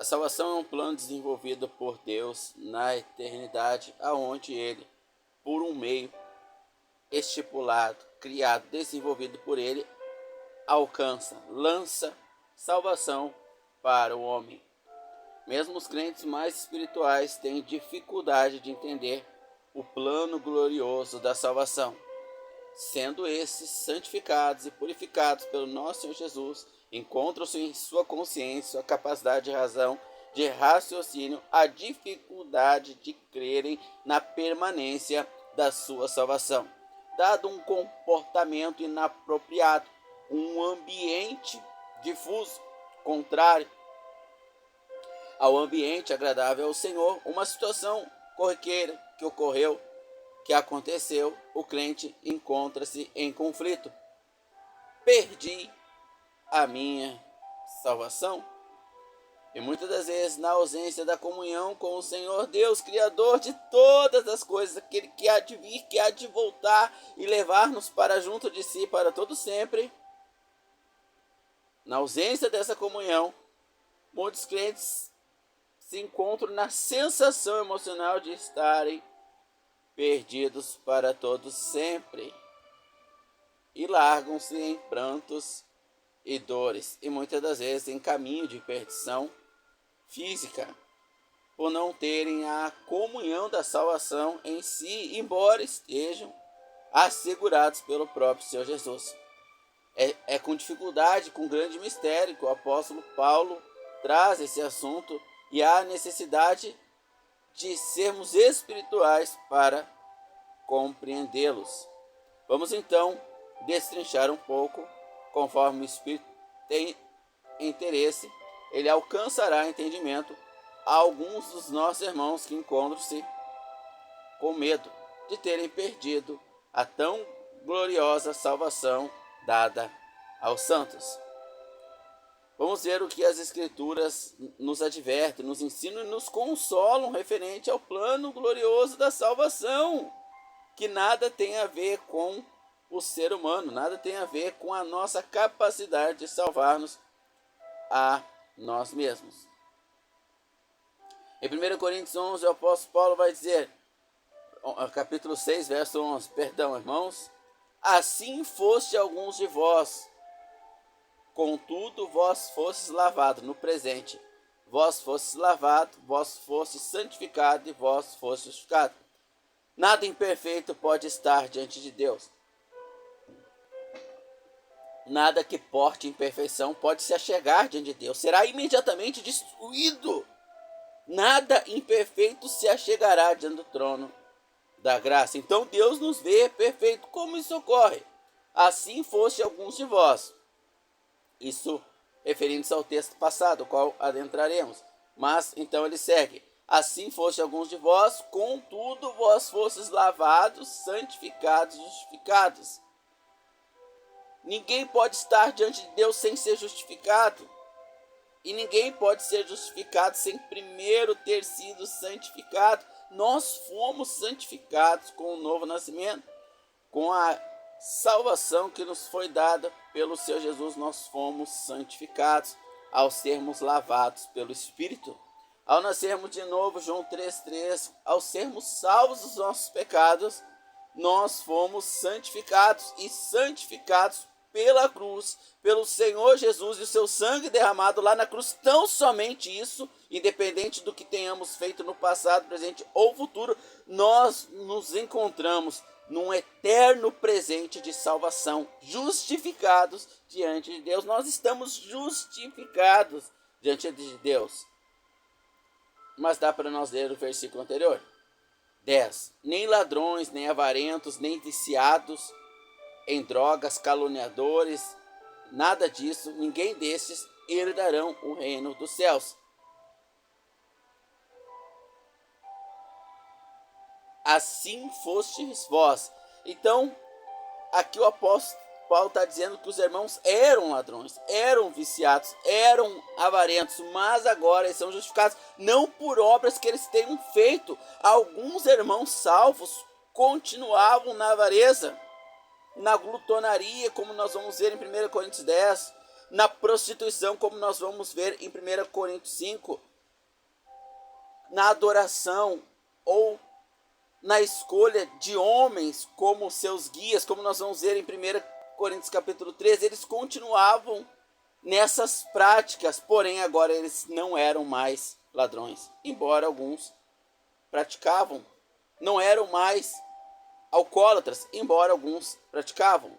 A salvação é um plano desenvolvido por Deus na eternidade, aonde Ele, por um meio estipulado, criado, desenvolvido por Ele, lança salvação para o homem. Mesmo os crentes mais espirituais têm dificuldade de entender o plano glorioso da salvação. Sendo esses santificados e purificados pelo nosso Senhor Jesus, encontram-se em sua consciência, sua capacidade de razão, de raciocínio, a dificuldade de crerem na permanência da sua salvação. Dado um comportamento inapropriado, um ambiente difuso, contrário ao ambiente agradável ao Senhor, uma situação corriqueira que aconteceu, o crente encontra-se em conflito. Perdi a minha salvação? E muitas das vezes, na ausência da comunhão com o Senhor Deus, Criador de todas as coisas, aquele que há de vir, que há de voltar e levar-nos para junto de si para todo sempre, na ausência dessa comunhão, muitos crentes se encontram na sensação emocional de estarem perdidos para todos sempre e largam-se em prantos e dores, e muitas das vezes em caminho de perdição física, por não terem a comunhão da salvação em si, embora estejam assegurados pelo próprio Senhor Jesus. É com dificuldade, com grande mistério, que o apóstolo Paulo traz esse assunto, e há necessidade de sermos espirituais para compreendê-los. Vamos então destrinchar um pouco, conforme o Espírito tem interesse, ele alcançará entendimento a alguns dos nossos irmãos que encontram-se com medo de terem perdido a tão gloriosa salvação dada aos santos. Vamos ver o que as Escrituras nos advertem, nos ensinam e nos consolam referente ao plano glorioso da salvação, que nada tem a ver com o ser humano, nada tem a ver com a nossa capacidade de salvar-nos a nós mesmos. Em 1 Coríntios 11, o apóstolo Paulo vai dizer, capítulo 6, verso 11, perdão, irmãos, assim foste alguns de vós, contudo vós fostes lavados, no presente, vós fostes lavados, vós fostes santificados e vós fostes justificados. Nada imperfeito pode estar diante de Deus. Nada que porte imperfeição pode se achegar diante de Deus. Será imediatamente destruído. Nada imperfeito se achegará diante do trono da graça. Então Deus nos vê perfeito. Como isso ocorre? Assim foste alguns de vós. Isso referindo-se ao texto passado, o qual adentraremos. Mas então ele segue. Assim foste alguns de vós, contudo vós fostes lavados, santificados, justificados. Ninguém pode estar diante de Deus sem ser justificado. E ninguém pode ser justificado sem primeiro ter sido santificado. Nós fomos santificados com o novo nascimento, com a salvação que nos foi dada pelo Senhor Jesus. Nós fomos santificados ao sermos lavados pelo Espírito. Ao nascermos de novo, João 3,3, ao sermos salvos dos nossos pecados, nós fomos santificados e santificados pela cruz, pelo Senhor Jesus e o seu sangue derramado lá na cruz. Tão somente isso, independente do que tenhamos feito no passado, presente ou futuro, nós nos encontramos num eterno presente de salvação, justificados diante de Deus. Nós estamos justificados diante de Deus. Mas dá para nós ler o versículo anterior. 10. Nem ladrões, nem avarentos, nem viciados em drogas, caluniadores, nada disso, ninguém desses herdarão o reino dos céus. Assim fostes vós. Então, aqui o apóstolo Paulo está dizendo que os irmãos eram ladrões, eram viciados, eram avarentos, mas agora eles são justificados, não por obras que eles tenham feito. Alguns irmãos salvos continuavam na avareza, na glutonaria, como nós vamos ver em 1 Coríntios 10, na prostituição, como nós vamos ver em 1 Coríntios 5, na adoração ou na escolha de homens como seus guias, como nós vamos ver em 1 Coríntios capítulo 13, eles continuavam nessas práticas, porém agora eles não eram mais ladrões, embora alguns praticavam, não eram mais alcoólatras, embora alguns praticavam.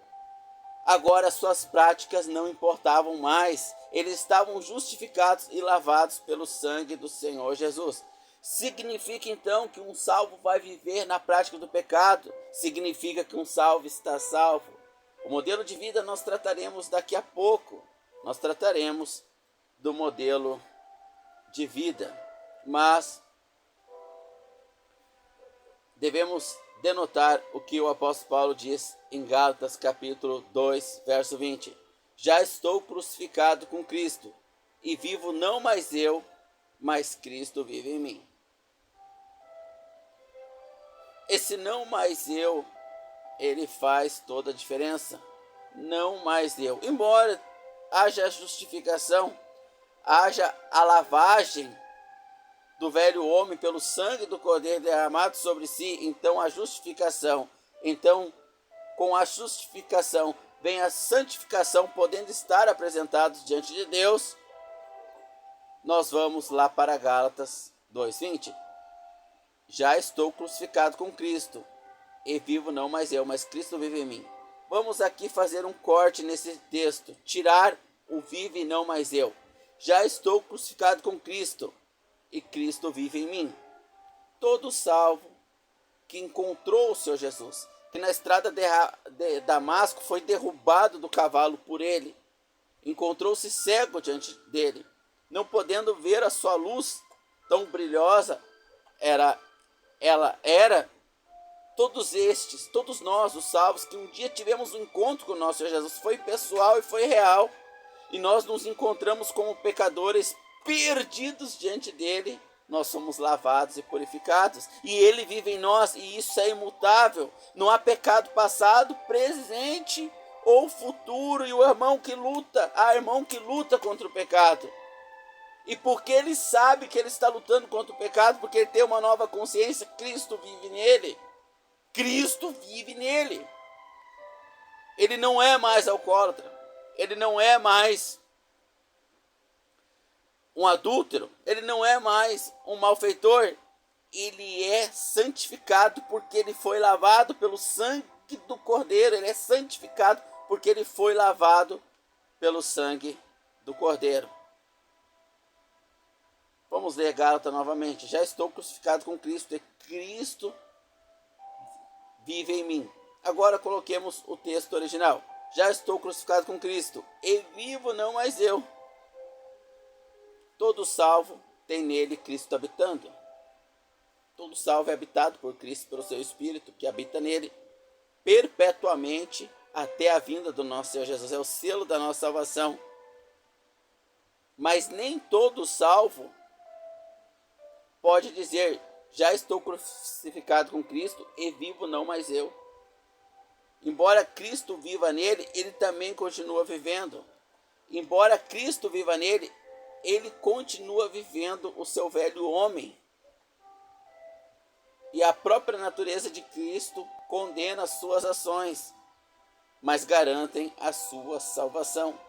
Agora suas práticas não importavam mais, eles estavam justificados e lavados pelo sangue do Senhor Jesus. Significa então que um salvo vai viver na prática do pecado? Significa que um salvo está salvo? O modelo de vida nós trataremos daqui a pouco. Nós trataremos do modelo de vida, mas devemos denotar o que o apóstolo Paulo diz em Gálatas capítulo 2, verso 20. Já estou crucificado com Cristo, e vivo não mais eu, mas Cristo vive em mim. Esse não mais eu, ele faz toda a diferença. Não mais eu. Embora haja a justificação, haja a lavagem do velho homem pelo sangue do Cordeiro derramado sobre si, então a justificação. Então, com a justificação, vem a santificação, podendo estar apresentados diante de Deus. Nós vamos lá para Gálatas 2:20. Já estou crucificado com Cristo, e vivo não mais eu, mas Cristo vive em mim. Vamos aqui fazer um corte nesse texto, tirar o vive e não mais eu. Já estou crucificado com Cristo, e Cristo vive em mim. Todo salvo que encontrou o Senhor Jesus, que na estrada de Damasco foi derrubado do cavalo por ele, encontrou-se cego diante dele, não podendo ver a sua luz tão brilhosa, ela era todos estes, todos nós, os salvos, que um dia tivemos um encontro com o nosso Senhor Jesus, foi pessoal e foi real, e nós nos encontramos como pecadores perdidos diante dele. Nós somos lavados e purificados, e ele vive em nós, e isso é imutável. Não há pecado passado, presente ou futuro. E o irmão que luta, há irmão que luta contra o pecado, e porque ele sabe que ele está lutando contra o pecado, porque ele tem uma nova consciência, Cristo vive nele. Cristo vive nele. Ele não é mais alcoólatra, ele não é mais um adúltero, ele não é mais um malfeitor, ele é santificado porque ele foi lavado pelo sangue do Cordeiro, ele é santificado porque ele foi lavado pelo sangue do Cordeiro. Vamos ler Gálatas novamente. Já estou crucificado com Cristo, e Cristo vive em mim. Agora coloquemos o texto original. Já estou crucificado com Cristo, e vivo não mais eu. Todo salvo tem nele Cristo habitando. Todo salvo é habitado por Cristo, pelo seu Espírito, que habita nele perpetuamente até a vinda do nosso Senhor Jesus. É o selo da nossa salvação. Mas nem todo salvo pode dizer: já estou crucificado com Cristo e vivo não mais eu. Embora Cristo viva nele, ele também continua vivendo. Embora Cristo viva nele, ele continua vivendo o seu velho homem. E a própria natureza de Cristo condena as suas ações, mas garantem a sua salvação.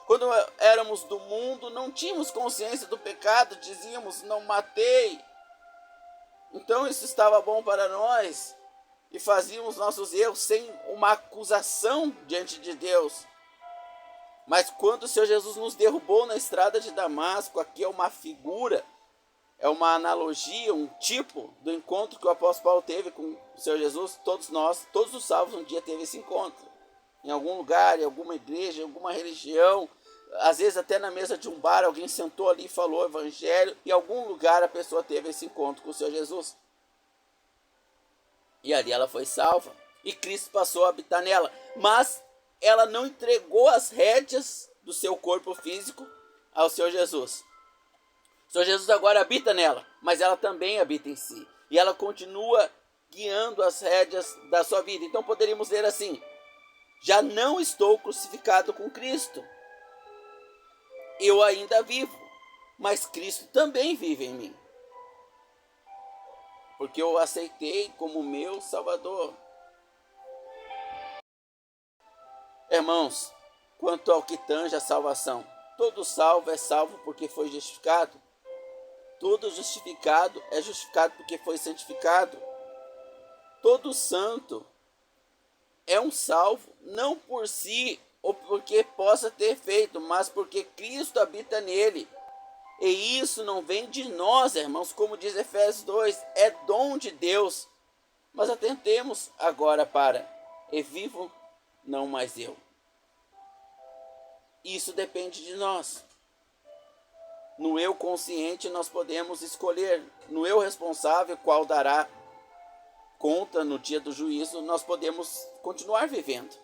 Quando éramos do mundo, não tínhamos consciência do pecado, dizíamos: não matei. Então isso estava bom para nós, e fazíamos nossos erros sem uma acusação diante de Deus. Mas quando o Senhor Jesus nos derrubou na estrada de Damasco, aqui é uma figura, é uma analogia, um tipo do encontro que o apóstolo Paulo teve com o Senhor Jesus. Todos nós, todos os salvos um dia teve esse encontro. Em algum lugar, em alguma igreja, em alguma religião, às vezes até na mesa de um bar, alguém sentou ali e falou o evangelho. Em algum lugar a pessoa teve esse encontro com o Senhor Jesus. E ali ela foi salva. E Cristo passou a habitar nela. Mas ela não entregou as rédeas do seu corpo físico ao Senhor Jesus. O Senhor Jesus agora habita nela, mas ela também habita em si. E ela continua guiando as rédeas da sua vida. Então poderíamos ler assim: já não estou crucificado com Cristo. Eu ainda vivo, mas Cristo também vive em mim. porque eu o aceitei como meu Salvador. Irmãos, quanto ao que tange a salvação, todo salvo é salvo porque foi justificado. Todo justificado é justificado porque foi santificado. Todo santo é um salvo, não por si ou porque possa ter feito, mas porque Cristo habita nele. E isso não vem de nós, irmãos, como diz Efésios 2, é dom de Deus. Mas atentemos agora para: e vivo não mais eu. Isso depende de nós. No eu consciente nós podemos escolher, no eu responsável, qual dará conta no dia do juízo, nós podemos continuar vivendo.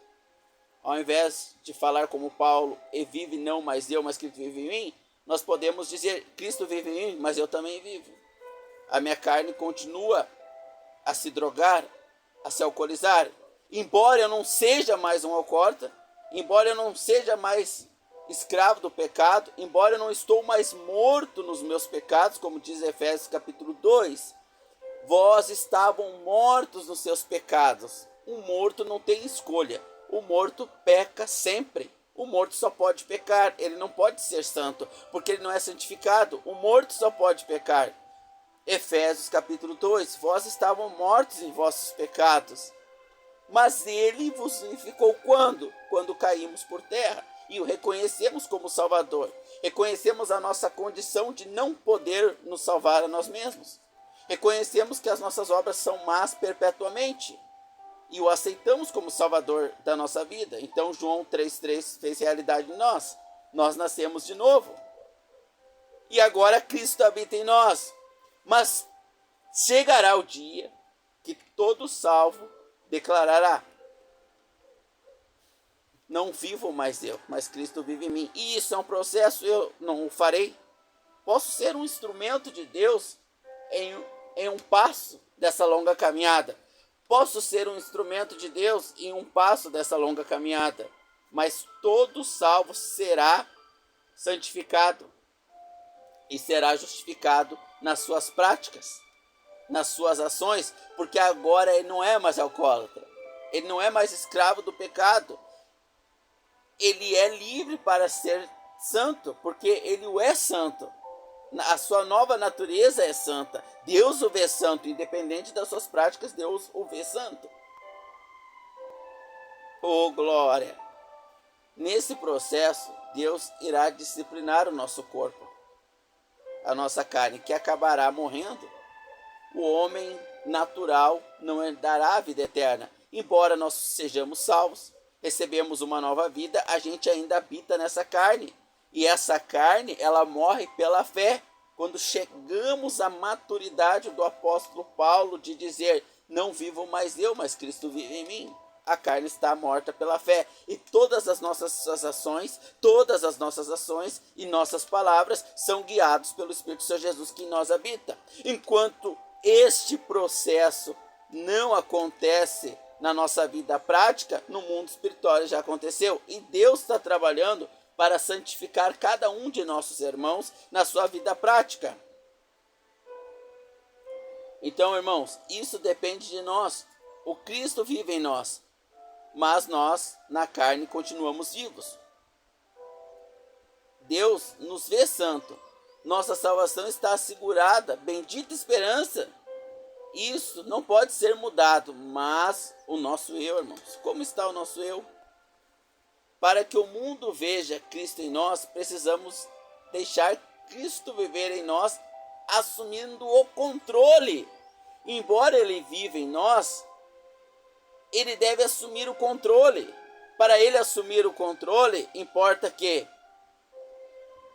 Ao invés de falar como Paulo, e vive não mais eu, mas Cristo vive em mim, nós podemos dizer: Cristo vive em mim, mas eu também vivo. A minha carne continua a se drogar, a se alcoolizar. Embora eu não seja mais um alcoólatra, embora eu não seja mais escravo do pecado, embora eu não estou mais morto nos meus pecados, como diz Efésios capítulo 2, vós estavam mortos nos seus pecados. O morto não tem escolha, o morto peca sempre. O morto só pode pecar, ele não pode ser santo, porque ele não é santificado. O morto só pode pecar. Efésios capítulo 2, vós estavam mortos em vossos pecados, mas ele vos vivificou quando? Quando caímos por terra e o reconhecemos como Salvador. Reconhecemos a nossa condição de não poder nos salvar a nós mesmos. Reconhecemos que as nossas obras são más perpetuamente e o aceitamos como Salvador da nossa vida. Então João 3,3 fez realidade em nós. Nós nascemos de novo. E agora Cristo habita em nós. Mas chegará o dia que todo salvo declarará: não vivo mais eu, mas Cristo vive em mim. E isso é um processo, eu não o farei. Posso ser um instrumento de Deus em um passo dessa longa caminhada. Posso ser um instrumento de Deus em um passo dessa longa caminhada. Mas todo salvo será santificado e será justificado nas suas práticas, nas suas ações, porque agora ele não é mais alcoólatra, ele não é mais escravo do pecado, ele é livre para ser santo, porque ele o é santo. A sua nova natureza é santa. Deus o vê santo, independente das suas práticas, Deus o vê santo. Oh, glória! Nesse processo, Deus irá disciplinar o nosso corpo, a nossa carne, que acabará morrendo. O homem natural não herdará a vida eterna. Embora nós sejamos salvos, recebemos uma nova vida, a gente ainda habita nessa carne. E essa carne, ela morre pela fé. Quando chegamos à maturidade do apóstolo Paulo de dizer: não vivo mais eu, mas Cristo vive em mim. A carne está morta pela fé. E todas as nossas ações e nossas palavras são guiados pelo Espírito de Senhor Jesus que em nós habita. Enquanto este processo não acontece na nossa vida prática, no mundo espiritual já aconteceu. E Deus está trabalhando para santificar cada um de nossos irmãos na sua vida prática. Então, irmãos, isso depende de nós. O Cristo vive em nós, mas nós, na carne, continuamos vivos. Deus nos vê santo. Nossa salvação está assegurada. Bendita esperança. Isso não pode ser mudado, mas o nosso eu, irmãos. Como está o nosso eu? Para que o mundo veja Cristo em nós, precisamos deixar Cristo viver em nós, assumindo o controle. Embora ele viva em nós, ele deve assumir o controle. Para ele assumir o controle, importa que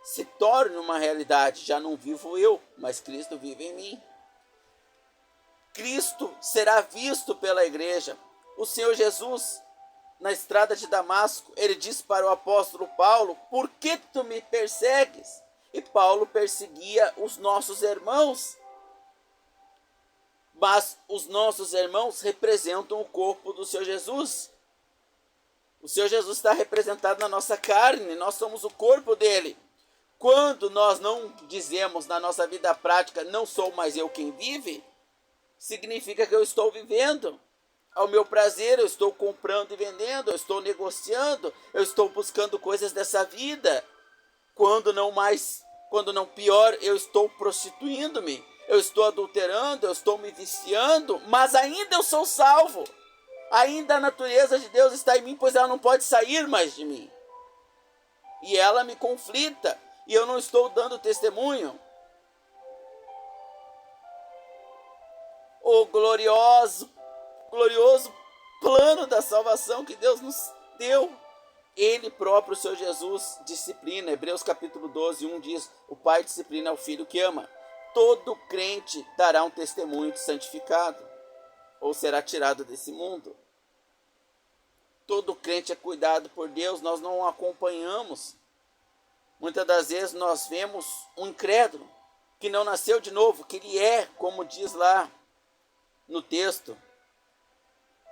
se torne uma realidade. Já não vivo eu, mas Cristo vive em mim. Cristo será visto pela igreja. O Senhor Jesus, na estrada de Damasco, ele disse para o apóstolo Paulo: por que tu me persegues? E Paulo perseguia os nossos irmãos. Mas os nossos irmãos representam o corpo do Senhor Jesus. O Senhor Jesus está representado na nossa carne, nós somos o corpo dele. Quando nós não dizemos na nossa vida prática: não sou mais eu quem vive, significa que eu estou vivendo ao meu prazer, eu estou comprando e vendendo, eu estou negociando, eu estou buscando coisas dessa vida. Quando não pior, eu estou prostituindo-me, eu estou adulterando, eu estou me viciando, mas ainda eu sou salvo. Ainda a natureza de Deus está em mim, pois ela não pode sair mais de mim. E ela me conflita, e eu não estou dando testemunho. O glorioso plano da salvação que Deus nos deu. Ele próprio, o Senhor Jesus, disciplina. Hebreus capítulo 12, 1 diz: o Pai disciplina o Filho que ama. Todo crente dará um testemunho de santificado, ou será tirado desse mundo. Todo crente é cuidado por Deus, nós não o acompanhamos. Muitas das vezes nós vemos um incrédulo que não nasceu de novo, que ele é, como diz lá no texto,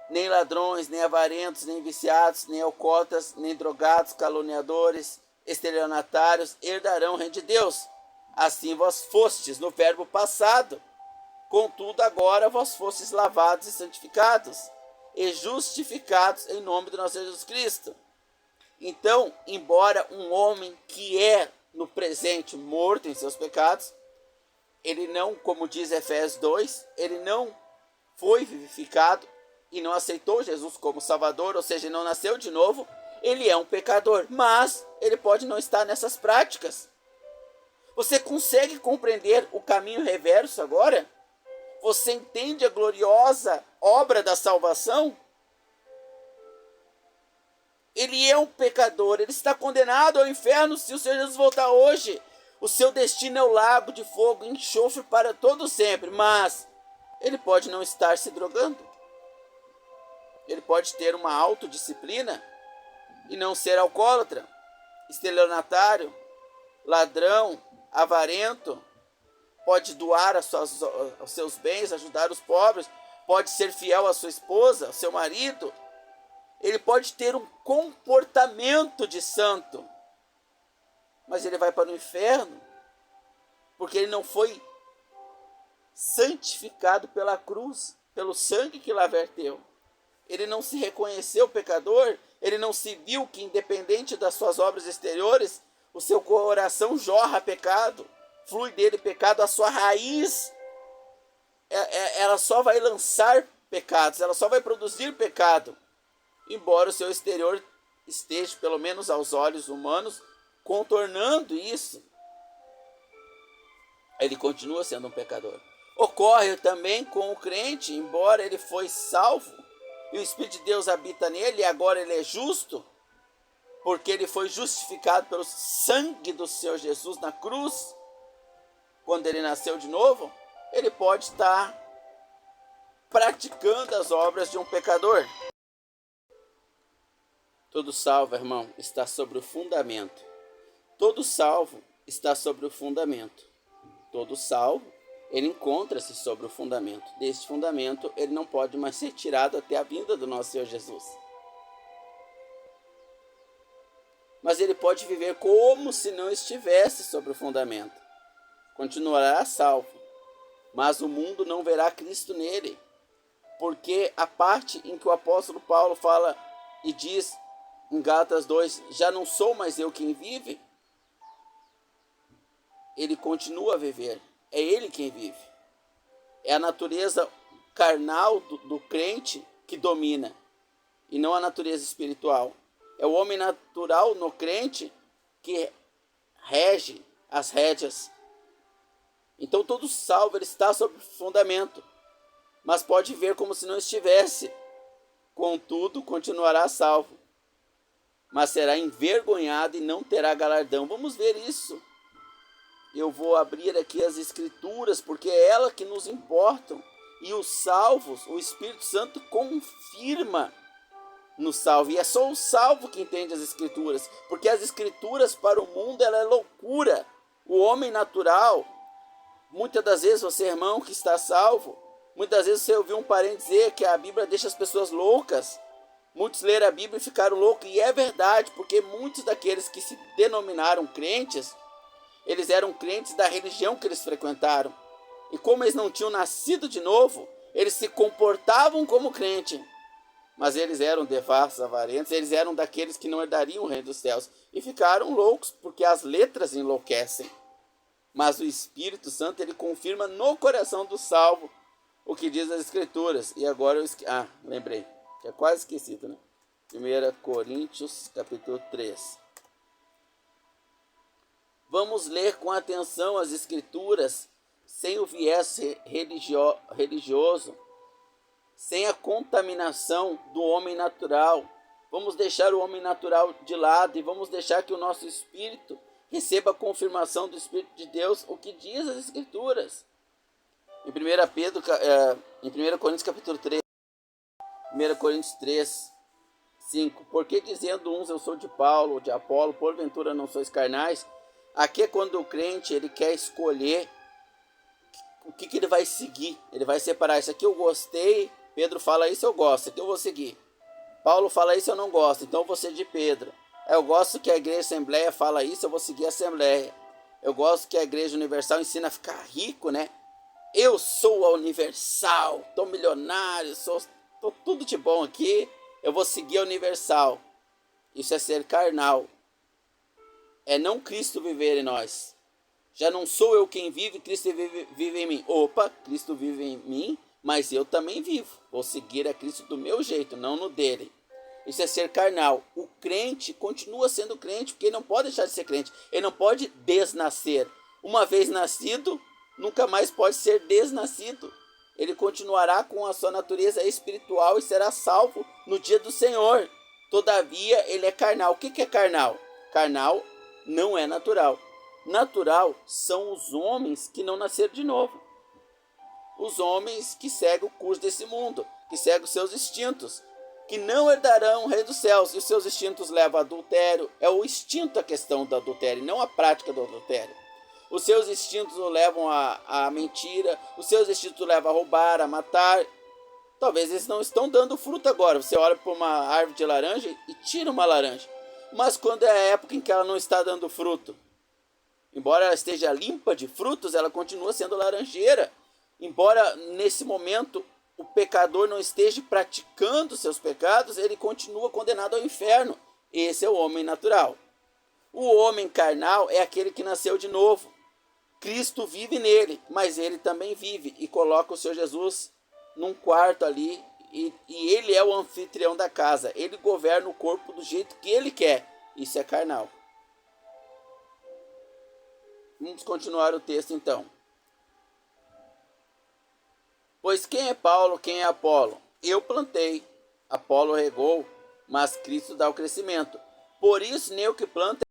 nem ladrões, nem avarentos, nem viciados, nem alcoólatras, nem drogados, caluniadores, estelionatários, herdarão o reino de Deus. Assim vós fostes no verbo passado, contudo agora vós fostes lavados e santificados, e justificados em nome do nosso Jesus Cristo. Então, embora um homem que é no presente morto em seus pecados, ele não, como diz Efésios 2, ele não foi vivificado e não aceitou Jesus como Salvador, ou seja, não nasceu de novo, ele é um pecador, mas ele pode não estar nessas práticas. Você consegue compreender o caminho reverso agora? Você entende a gloriosa obra da salvação? Ele é um pecador, ele está condenado ao inferno se o Senhor Jesus voltar hoje. O seu destino é o lago de fogo e enxofre para todo sempre, mas ele pode não estar se drogando. Ele pode ter uma autodisciplina e não ser alcoólatra, estelionatário, ladrão, avarento. Pode doar os seus bens, ajudar os pobres, pode ser fiel à sua esposa, ao seu marido. Ele pode ter um comportamento de santo, mas ele vai para o inferno, porque ele não foi santificado pela cruz, pelo sangue que lá verteu. Ele não se reconheceu pecador, ele não se viu que, independente das suas obras exteriores, o seu coração jorra pecado, flui dele pecado, a sua raiz, ela só vai lançar pecados, ela só vai produzir pecado, embora o seu exterior esteja, pelo menos aos olhos humanos, contornando isso. Ele continua sendo um pecador. Ocorre também com o crente, embora ele foi salvo, e o Espírito de Deus habita nele, e agora ele é justo, porque ele foi justificado pelo sangue do Senhor Jesus na cruz. Quando ele nasceu de novo, ele pode estar praticando as obras de um pecador. Todo salvo, irmão, está sobre o fundamento. Todo salvo está sobre o fundamento. Todo salvo, ele encontra-se sobre o fundamento. Deste fundamento, ele não pode mais ser tirado até a vinda do nosso Senhor Jesus. Mas ele pode viver como se não estivesse sobre o fundamento. Continuará salvo, mas o mundo não verá Cristo nele, porque a parte em que o apóstolo Paulo fala e diz em Gálatas 2, já não sou mais eu quem vive, ele continua a viver, é ele quem vive. É a natureza carnal do crente que domina, e não a natureza espiritual. É o homem natural no crente que rege as rédeas. Então todo salvo ele está sob fundamento, mas pode ver como se não estivesse. Contudo, continuará salvo, mas será envergonhado e não terá galardão. Vamos ver isso. Eu vou abrir aqui as escrituras, porque é ela que nos importam. E os salvos, o Espírito Santo confirma no salvo. E é só o salvo que entende as escrituras, porque as escrituras para o mundo ela é loucura. O homem natural, muitas das vezes você, irmão, que está salvo, muitas vezes você ouviu um parente dizer que a Bíblia deixa as pessoas loucas. Muitos leram a Bíblia e ficaram loucos, e é verdade, porque muitos daqueles que se denominaram crentes, eles eram crentes da religião que eles frequentaram. E como eles não tinham nascido de novo, Eles se comportavam como crente, mas eles eram devassos, avarentos, eles eram daqueles que não herdariam o reino dos céus. E ficaram loucos, porque as letras enlouquecem. Mas o Espírito Santo, ele confirma no coração do salvo o que diz as Escrituras. E agora lembrei, que é quase esquecido, né? 1 Coríntios, capítulo 3. Vamos ler com atenção as Escrituras, sem o viés religioso, sem a contaminação do homem natural. Vamos deixar o homem natural de lado e vamos deixar que o nosso espírito receba a confirmação do Espírito de Deus, o que diz as Escrituras. Em 1 Coríntios capítulo 3, 1 Coríntios 3, 5. Porque dizendo uns, eu sou de Paulo, ou de Apolo, porventura não sois carnais? Aqui é quando o crente ele quer escolher o que ele vai seguir. Ele vai separar, isso aqui eu gostei, Pedro fala isso, eu gosto, isso aqui eu vou seguir. Paulo fala isso, eu não gosto, então eu vou ser de Pedro. Eu gosto que a igreja Assembleia fala isso, eu vou seguir a Assembleia. Eu gosto que a igreja Universal ensina a ficar rico, né? Eu sou a Universal, estou milionário, estou tudo de bom aqui, eu vou seguir a Universal. Isso é ser carnal. É não Cristo viver em nós. Já não sou eu quem vive, Cristo vive em mim. Opa, Cristo vive em mim, mas eu também vivo. Vou seguir a Cristo do meu jeito, não no dele. Isso é ser carnal. O crente continua sendo crente, porque ele não pode deixar de ser crente. Ele não pode desnascer. Uma vez nascido, nunca mais pode ser desnascido. Ele continuará com a sua natureza espiritual e será salvo no dia do Senhor. Todavia, ele é carnal. O que é carnal? Carnal não é natural. Natural são os homens que não nasceram de novo. Os homens que seguem o curso desse mundo, que seguem os seus instintos, que não herdarão o reino dos céus. E os seus instintos levam a adultério. É o instinto a questão do adultério, não a prática do adultério. Os seus instintos o levam a mentira. Os seus instintos o levam a roubar, a matar. Talvez eles não estão dando fruto agora. Você olha para uma árvore de laranja e tira uma laranja. Mas quando é a época em que ela não está dando fruto, embora ela esteja limpa de frutos, ela continua sendo laranjeira. Embora nesse momento o pecador não esteja praticando seus pecados, ele continua condenado ao inferno. Esse é o homem natural. O homem carnal é aquele que nasceu de novo. Cristo vive nele, mas ele também vive e coloca o Senhor Jesus num quarto ali e ele é o anfitrião da casa. Ele governa o corpo do jeito que ele quer. Isso é carnal. Vamos continuar o texto então. Pois quem é Paulo, quem é Apolo? Eu plantei, Apolo regou, mas Cristo dá o crescimento. Por isso nem o que planta